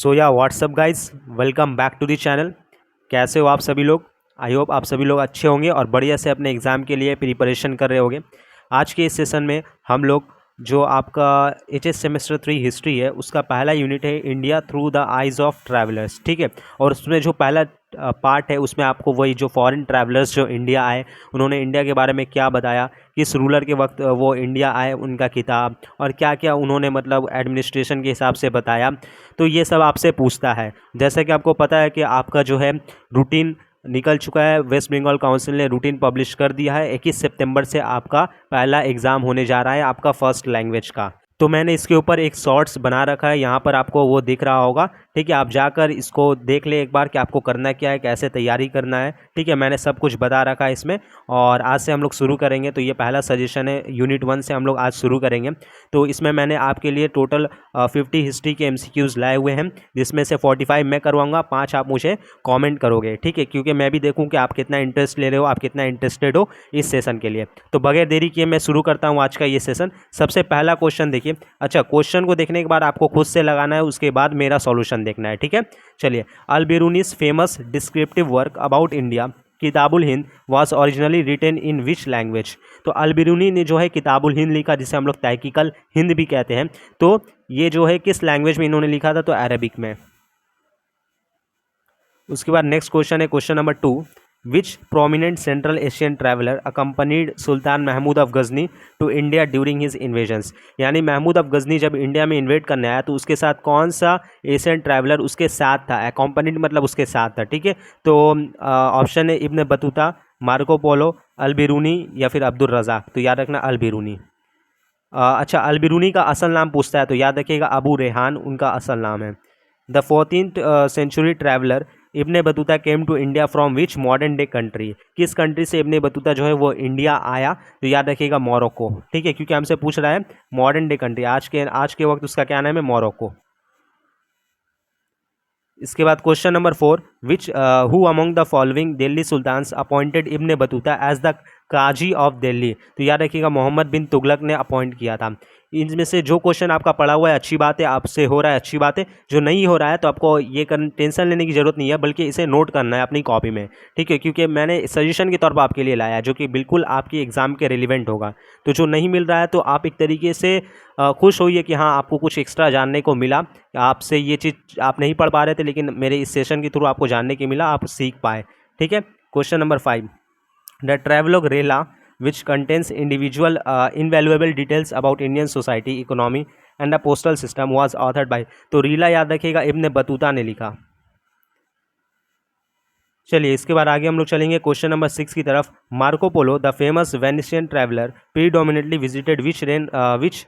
So yeah what's up guys, welcome back to the channel. कैसे हो आप सभी लोग? आई होप आप सभी लोग अच्छे होंगे और बढ़िया से अपने एग्ज़ाम के लिए प्रिपरेशन कर रहे होंगे। आज के इस सेशन में हम लोग जो आपका एचएस सेमेस्टर 3 हिस्ट्री है उसका पहला यूनिट है India through the eyes of travellers, ठीक है। और उसमें जो पहला पार्ट है उसमें आपको वही जो फॉरेन ट्रैवलर्स जो इंडिया आए उन्होंने इंडिया के बारे में क्या बताया, किस रूलर के वक्त वो इंडिया आए, उनका किताब और क्या क्या उन्होंने मतलब एडमिनिस्ट्रेशन के हिसाब से बताया। तो ये सब आपसे पूछता है। जैसा कि आपको पता है कि आपका जो है रूटीन निकल चुका है, वेस्ट बंगाल काउंसिल ने रूटीन पब्लिश कर दिया है। 21 सितंबर से आपका पहला एग्ज़ाम होने जा रहा है आपका फर्स्ट लैंग्वेज का। तो मैंने इसके ऊपर एक शॉर्ट्स बना रखा है, यहाँ पर आपको वो दिख रहा होगा, ठीक है। आप जाकर इसको देख ले एक बार कि आपको करना क्या है, कैसे तैयारी करना है, ठीक है। मैंने सब कुछ बता रखा है इसमें और आज से हम लोग शुरू करेंगे। तो ये पहला सजेशन है, यूनिट 1 से हम लोग आज शुरू करेंगे। तो इसमें मैंने आपके लिए टोटल 50 हिस्ट्री के MCQs लाए हुए हैं, जिसमें से 45 मैं करवाऊँगा, 5 आप मुझे कॉमेंट करोगे, ठीक है। क्योंकि मैं भी देखूँ कि आप कितना इंटरेस्ट ले रहे हो, आप कितना इंटरेस्टेड हो इस सेशन के लिए। तो बगैर देरी किए मैं शुरू करता हूँ आज का ये सेशन। सबसे पहला क्वेश्चन देखिए। अच्छा, क्वेश्चन को देखने के बाद आपको खुद से लगाना है, उसके बाद मेरा सॉल्यूशन देखना है, ठीक है। चलिए, Al Biruni's famous descriptive work about India Kitabul Hind was originally written in which language. तो अल बिरूनी ने जो है किताबुल हिंद लिखा, जिसे हम लोग तहकीकल हिंद भी कहते हैं। तो ये जो है किस लैंग्वेज में इन्होंने लिखा था? तो अरबिक में। उसके बाद नेक्स्ट क्वेश्चन है question number 2। Which prominent central Asian traveller accompanied Sultan Mahmud of Ghazni to India during his invasions. यानी महमूद ऑफ गजनी जब इंडिया में इन्वेट करने आया तो उसके साथ कौन सा एशियन ट्रैवलर उसके साथ था? अकम्पनीड मतलब उसके साथ था, ठीक है। तो ऑप्शन है इब्न बतूता, मार्को पोलो, अल बिरूनी या फिर अब्दुल रज़ाक। तो याद रखना अल बिरूनी। अच्छा, अल बिरूनी का असल नाम पूछता है तो याद रखिएगा अबू रेहान उनका असल नाम है। The 14th century traveller Ibn Battuta came to India from which modern day country. किस कंट्री से इब्ने बतूता जो है वो इंडिया आया? तो याद रखिएगा मोरक्को, ठीक है। क्योंकि हमसे पूछ रहा है मॉडर्न डे कंट्री, आज के वक्त उसका क्या नाम है? मोरक्को। इसके बाद question number 4। Which who among the following Delhi sultans appointed Ibn Battuta as the qazi of Delhi. तो याद रखिएगा मोहम्मद बिन तुगलक ने अपॉइंट किया था। इनमें से जो क्वेश्चन आपका पड़ा हुआ है अच्छी बात है, आपसे हो रहा है अच्छी बात है। जो नहीं हो रहा है तो आपको ये टेंशन लेने की ज़रूरत नहीं है, बल्कि इसे नोट करना है अपनी कॉपी में, ठीक है। क्योंकि मैंने सजेशन के तौर पर आपके लिए लाया है जो कि बिल्कुल आपकी एग्ज़ाम के रिलेवेंट होगा। तो जो नहीं मिल रहा है तो आप एक तरीके से खुश होइए कि हाँ आपको कुछ एक्स्ट्रा जानने को मिला। आपसे ये चीज़ आप नहीं पढ़ पा रहे थे, लेकिन मेरे इस सेशन के थ्रू आपको जानने की मिला, आप सीख पाए, ठीक है। Question number 5। द ट्रैवलॉग रेला which contains individual invaluable details about Indian society, economy and the postal system was authored by। तो रीला याद रखिएगा इब्ने बतूता ने लिखा। चलिए, इसके बाद आगे हम लोग चलेंगे क्वेश्चन नंबर 6 की तरफ। Marco Polo the famous Venetian traveller predominantly visited which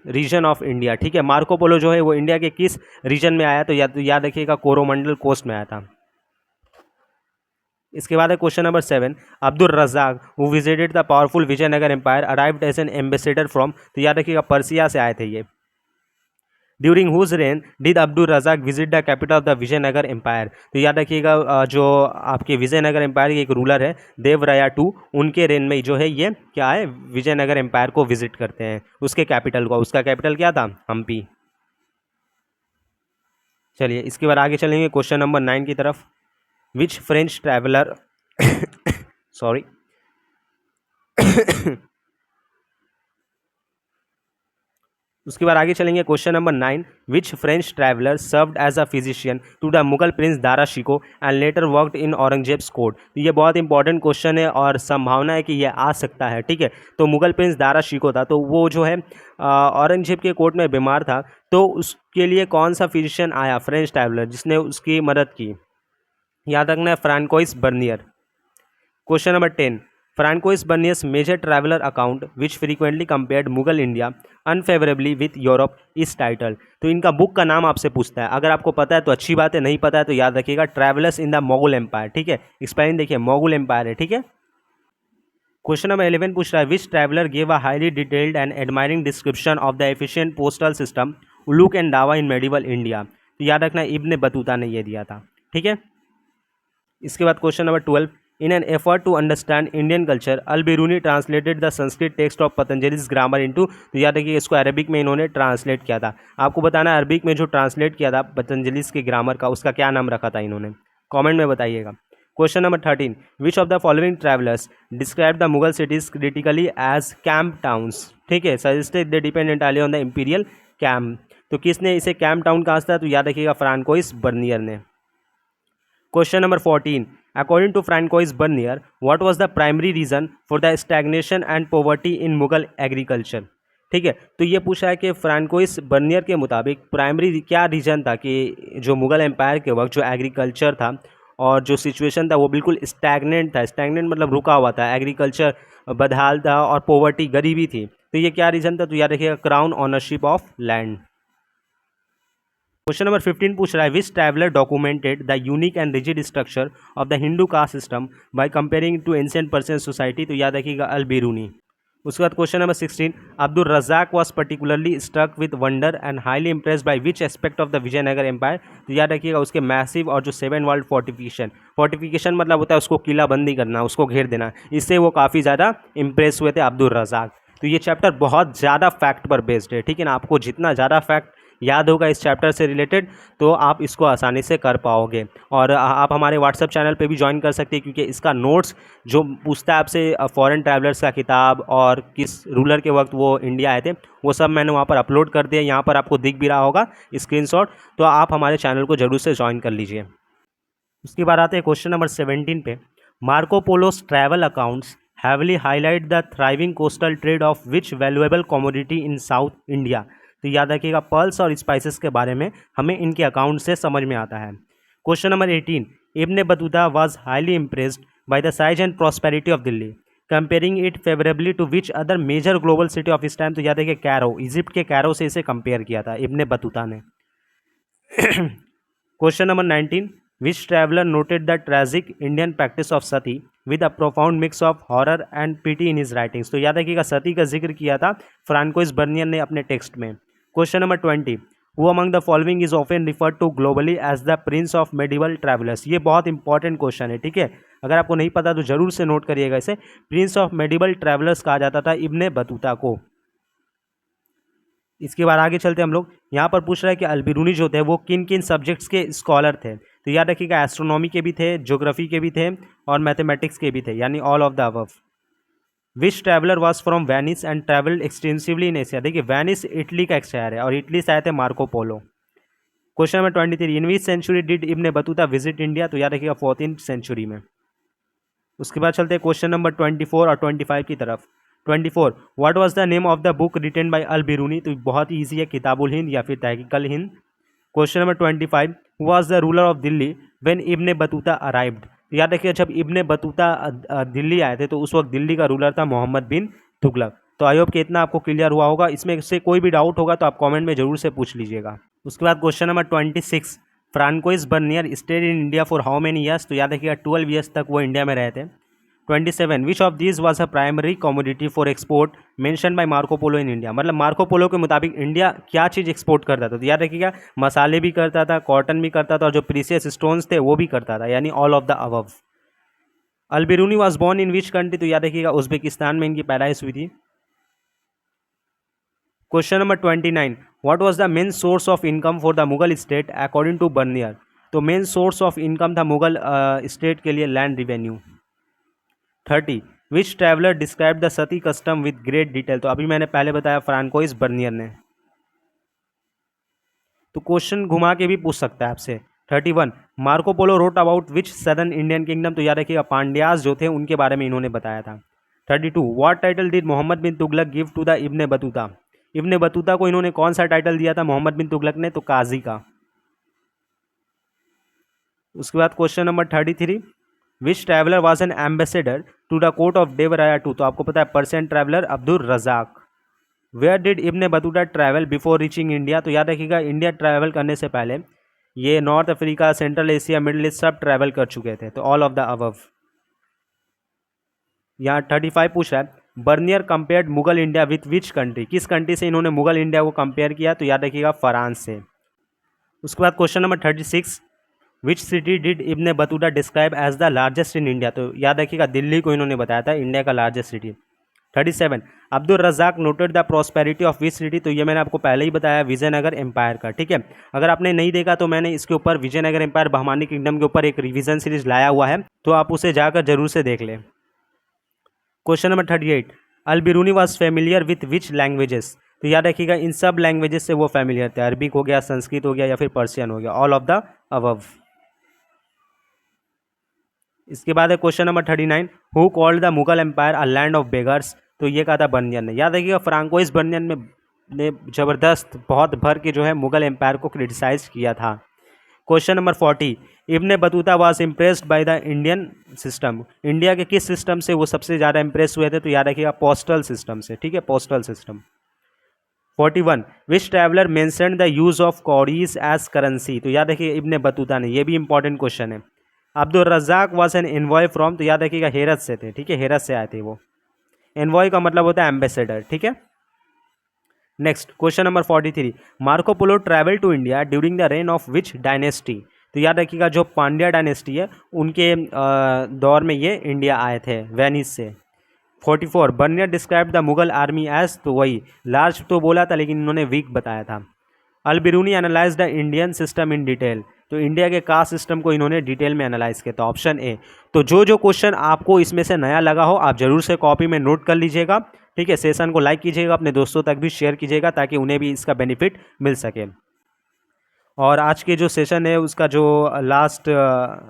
region of India. ठीक है, मार्को पोलो जो है वो इंडिया के किस रीजन में आया? तो याद रखिएगा कोरोमंडल कोस्ट में आया था। इसके बाद है question number 7। Abdul Razzaq who visited the powerful Vijayanagara empire arrived as an ambassador from. तो याद रखिएगा पर्सिया से आए थे ये। During whose reign did Abdul Razzaq visit the capital of the Vijayanagara empire. तो याद रखिएगा जो आपके विजयनगर एम्पायर के एक रूलर है देवराया II, उनके रेन में जो है ये क्या है, विजयनगर एम्पायर को विजिट करते हैं, उसके कैपिटल को। उसका कैपिटल क्या था? हम्पी। चलिए, इसके बाद आगे चलेंगे क्वेश्चन नंबर 9 की तरफ। विच फ्रेंच ट्रैवलर सॉरी उसके बाद आगे चलेंगे question number 9। Which French traveller served as a physician to the Mughal prince Dara Shikoh and later worked in Aurangzeb's court. ये बहुत इंपॉर्टेंट क्वेश्चन है और संभावना है कि ये आ सकता है, ठीक है। तो मुगल प्रिंस दारा शिको था, तो वो जो है औरंगजेब के कोर्ट में बीमार था, तो उसके लिए कौन सा फिजिशियन आया फ्रेंच ट्रैवलर जिसने उसकी मदद की? याद रखना है Francois Bernier. Question number 10। Francois Bernier's major traveller account which frequently compared Mughal India unfavourably with Europe is title. तो इनका बुक का नाम आपसे पूछता है, अगर आपको पता है तो अच्छी बात है, नहीं पता है तो याद रखिएगा travellers in the Mughal empire, ठीक है। स्पेलिंग देखिए, मोगल एम्पायर है, ठीक है। क्वेश्चन नंबर 11 पूछ रहा है which traveller gave a highly detailed and admiring description of the efficient postal system uluq and dawa in medieval India. तो याद रखना इब्ने बतूता ने यह दिया था, ठीक है। इसके बाद question number 12। In an effort to understand Indian culture Al Biruni translated the Sanskrit text of Patanjali's grammar into, तो याद रखिए इसको अरबिक में इन्होंने ट्रांसलेट किया था। आपको बताना है अरबिक में जो ट्रांसलेट किया था पतंजलि's के ग्रामर का, उसका क्या नाम रखा था इन्होंने, कमेंट में बताइएगा। Question number 13, which of the following travellers describe the Mughal cities critically as camp towns. ठीक है, suggested they depend entirely on the imperial camp. तो किसने इसे कैंप टाउन कहा था, तो याद रखिएगा फ्रांकोइस बर्नियर ने। Question number 14, according to Francois Bernier what was the primary reason for the stagnation and poverty in Mughal agriculture. ठीक है, तो ये पूछा है कि फ्रांकोइस बर्नियर के मुताबिक प्राइमरी क्या रीजन था कि जो मुगल एम्पायर के वक्त जो एग्रीकल्चर था और जो सिचुएशन था वो बिल्कुल स्टैग्नेंट था। स्टैग्नेंट मतलब रुका हुआ था, एग्रीकल्चर बदहाल था और पॉवर्टी गरीबी थी। तो ये क्या रीजन था, तो याद रखिएगा crown ownership of land. Question number 15 पूछ रहा है which traveller documented the unique and rigid structure of the Hindu caste system by comparing to ancient Persian society, तो याद रखिएगा अल बिरूनी। उसके बाद question number 16, Abdul Razzaq was particularly struck with wonder and highly impressed by which aspect of the Vijayanagara empire, तो याद रखिएगा उसके massive और जो 7 वर्ल्ड फोर्टिफिकेशन मतलब होता है उसको किलाबंदी करना, उसको घेर देना, इससे वो काफ़ी ज़्यादा इंप्रेस हुए थे अब्दुल रज़ाक। तो ये चैप्टर बहुत ज़्यादा फैक्ट पर बेस्ड है, ठीक है ना। आपको जितना ज़्यादा फैक्ट याद होगा इस चैप्टर से रिलेटेड तो आप इसको आसानी से कर पाओगे। और आप हमारे व्हाट्सएप चैनल पे भी ज्वाइन कर सकते हैं क्योंकि इसका नोट्स जो पूछता है आपसे फॉरेन ट्रैवलर्स का किताब और किस रूलर के वक्त वो इंडिया आए थे वो सब मैंने वहाँ पर अपलोड कर दिया। यहाँ पर आपको दिख भी रहा होगा स्क्रीनशॉट, तो आप हमारे चैनल को जरूर से ज्वाइन कर लीजिए। उसके बाद आते हैं क्वेश्चन नंबर 17 पे, Marco Polo's travel accounts heavily highlight the thriving coastal trade of which valuable commodity in South India, तो याद रखिएगा पर्ल्स और स्पाइसेस के बारे में हमें इनके अकाउंट से समझ में आता है। Question number 18, Ibn Battuta was highly impressed by the size and prosperity of Delhi comparing it favourably to which other major global city of his time, तो याद रखिए कैरो, इजिप्ट के कैरो से इसे कंपेयर किया था इब्न बतूता ने। Question number 19, which traveller noted the tragic Indian practice of sati with a profound mix of horror and pity in his writings, तो याद रखिएगा सती का जिक्र किया था फ्रांकोइस बर्नियर ने अपने टेक्स्ट में। Question number 20, who among the following is often referred to globally as the prince of medieval travellers, ये बहुत इंपॉर्टेंट क्वेश्चन है, ठीक है। अगर आपको नहीं पता तो जरूर से नोट करिएगा इसे। प्रिंस ऑफ मेडिवल ट्रैवलर्स कहा जाता था इब्न बतूता को। इसके बाद आगे चलते हम लोग, यहाँ पर पूछ रहा है कि अल बिरूनी जो थे वो किन किन सब्जेक्ट्स के स्कॉलर थे, तो याद रखिएगा एस्ट्रोनॉमी के भी थे, ज्योग्राफी के भी थे और मैथमेटिक्स के भी थे, यानी all of the above. Which traveller was from Venice and travelled extensively in Asia, देखिए वेनिस इटली का एक शहर है और इटली से आए थे Marco Polo. Question number 23, in which century did Ibn Battuta visit India, तो याद रखिएगा 14th सेंचुरी में। उसके बाद चलते हैं क्वेश्चन नंबर 24 और 25 की तरफ। 24, what was the name of the book written by Al Biruni, तो बहुत ही ईजी है, किताबुल हिंद या फिर Tahqiqul Hind. Question number 25, who was the ruler of Delhi when Ibn Battuta arrived, याद रखिए जब इब्न बतूता दिल्ली आए थे तो उस वक्त दिल्ली का रूलर था मोहम्मद बिन तुगलक। तो आई होप कि इतना आपको क्लियर हुआ होगा। इसमें से कोई भी डाउट होगा तो आप कमेंट में जरूर से पूछ लीजिएगा। उसके बाद question number 26, Francois Bernier stayed in India for how many years, तो याद रखिएगा 12 ईयर्स तक वो इंडिया में रहे थे। 27, which of these was a primary commodity for export mention by Marco Polo in India, मतलब मार्को पोलो के मुताबिक इंडिया क्या चीज़ एक्सपोर्ट करता था, तो याद रखिएगा मसाले भी करता था, कॉटन भी करता था और जो प्रीसियस स्टोन्स थे वो भी करता था, यानी all of the above. Al Biruni was born in which country, तो याद रखिएगा उज्बेकिस्तान में इनकी पैदाइश हुई थी। Question number 29, what was the main source of income for the Mughal state according to Bernier, तो मेन सोर्स ऑफ इनकम था मुगल स्टेट के लिए land revenue. 30, which traveller describe the sati custom with great detail, तो अभी मैंने पहले बताया फ्रांकोइस बर्नियर ने। तो क्वेश्चन घुमा के भी पूछ सकता है आपसे। 31, Marco Polo wrote about which southern Indian kingdom, तो याद रखिएगा पांड्यास जो थे उनके बारे में इन्होंने बताया था। 32, what title did Muhammad bin Tughlaq give to the Ibn Battuta, Ibn Battuta को इन्होंने कौन सा टाइटल दिया था मोहम्मद बिन तुगलक ने, तो काजी का। उसके बाद question number 33, which traveller was an ambassador to the court of Devaraya two, तो आपको पता है Persian traveller Abdul Razzaq. Where did Ibn Battuta travel before reaching India, तो याद रखिएगा इंडिया ट्रैवल करने से पहले ये North Africa, Central Asia, Middle East सब ट्रैवल कर चुके थे, तो ऑल ऑफ द अबव। यहाँ 35 पूछ रहा है Bernier compared Mughal India with which country, किस कंट्री से इन्होंने मुगल इंडिया को कंपेयर किया, तो याद रखिएगा फ्रांस से। उसके बाद question number 36, which city did Ibn Battuta describe as the largest in India, तो याद रखिएगा दिल्ली को इन्होंने बताया था इंडिया का largest city. 37 Abdul Razzaq noted the prosperity of which city, तो ये मैंने आपको पहले ही बताया विजयनगर एम्पायर का, ठीक है। अगर आपने नहीं देखा तो मैंने इसके ऊपर विजयनगर एम्पायर बहमानी किंगडम के ऊपर एक रिवीजन सीरीज लाया हुआ है, तो आप उसे जाकर जरूर से देख लें। Question number 38 Al Biruni was familiar with which languages, तो याद रखिएगा इन सब लैंग्वेजेस से वो फेमिलियर थे, अरबिक हो गया, संस्कृत हो गया या फिर पर्शियन हो गया, ऑल ऑफ द अबव। इसके बाद है question number 39 who called the Mughal empire a land of beggars, तो ये कहा था बर्नियन ने। याद रखिएगा फ्रांकोइस बर्नियन ने ज़बरदस्त बहुत भर के जो है मुगल एम्पायर को क्रिटिसाइज किया था। Question number 40 ibn Battuta was impressed by the Indian system, India के किस सिस्टम से वो सबसे ज़्यादा इम्प्रेस हुए थे, तो याद रखिएगा पोस्टल सिस्टम से, ठीक है, postal system. 41 which traveller mentioned the use of cowries as currency, तो याद रखिए इब्न बतूता ने, ये भी इंपॉर्टेंट क्वेश्चन है। Abdul Razzaq was an envoy from, तो याद रखिएगा हेरत से थे, ठीक है, हेरत से आए थे वो। एनवॉय का मतलब होता है एम्बेसडर, ठीक है। Next question number 43 Marco Polo travel to India during the reign of which dynasty, तो याद रखिएगा जो पांड्या डायनेस्टी है उनके दौर में ये इंडिया आए थे वेनिस से। 44 Bernier describe the Mughal army as, तो वही लार्ज तो बोला था लेकिन इन्होंने वीक बताया था। Al Biruni analyse the Indian system in detail, तो इंडिया के कास्ट सिस्टम को इन्होंने डिटेल में एनालाइज किया था, ऑप्शन ए। तो जो क्वेश्चन आपको इसमें से नया लगा हो आप जरूर से कॉपी में नोट कर लीजिएगा, ठीक है। सेशन को लाइक कीजिएगा, अपने दोस्तों तक भी शेयर कीजिएगा ताकि उन्हें भी इसका बेनिफिट मिल सके। और आज के जो सेशन है उसका जो लास्ट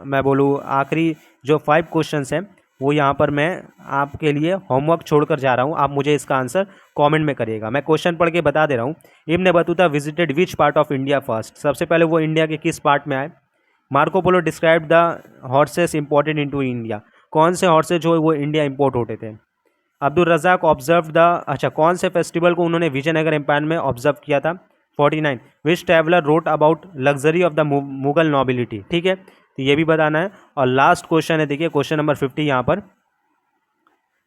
मैं बोलूँ आखिरी जो 5 क्वेश्चंस हैं वो यहाँ पर मैं आपके लिए होमवर्क छोड़कर जा रहा हूँ, आप मुझे इसका आंसर कमेंट में करिएगा। मैं क्वेश्चन पढ़ के बता दे रहा हूँ। Ibn Battuta visited which part of India first, सबसे पहले वो इंडिया के किस पार्ट में आए। Marco Polo describe the horses imported into India, कौन से हॉर्सेस जो वो इंडिया इंपोर्ट होते थे। अब्दुल रज़ाक ऑब्जर्व द, कौन से फेस्टिवल को उन्होंने विजयनगर एम्पायर में ऑब्जर्व किया था। 49 which traveller wrote about luxury of the Mughal nobility, ठीक है, तो ये भी बताना है। और लास्ट क्वेश्चन है, देखिए क्वेश्चन नंबर 50 यहाँ पर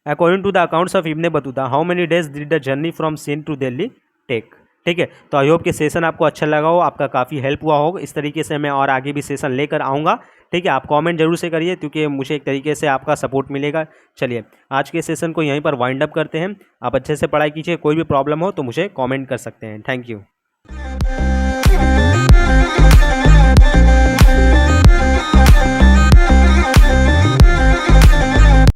according to the accounts of Ibn Battuta how many days did the journey from Sindh to Delhi take, ठीक है। तो आई होप कि सेशन आपको अच्छा लगा हो, आपका काफ़ी हेल्प हुआ होगा। इस तरीके से मैं और आगे भी सेशन लेकर आऊँगा, ठीक है। आप कमेंट जरूर से करिए क्योंकि मुझे एक तरीके से आपका सपोर्ट मिलेगा। चलिए आज के सेशन को यहीं पर वाइंड अप करते हैं। आप अच्छे से पढ़ाई कीजिए, कोई भी प्रॉब्लम हो तो मुझे कमेंट कर सकते हैं। Thank you.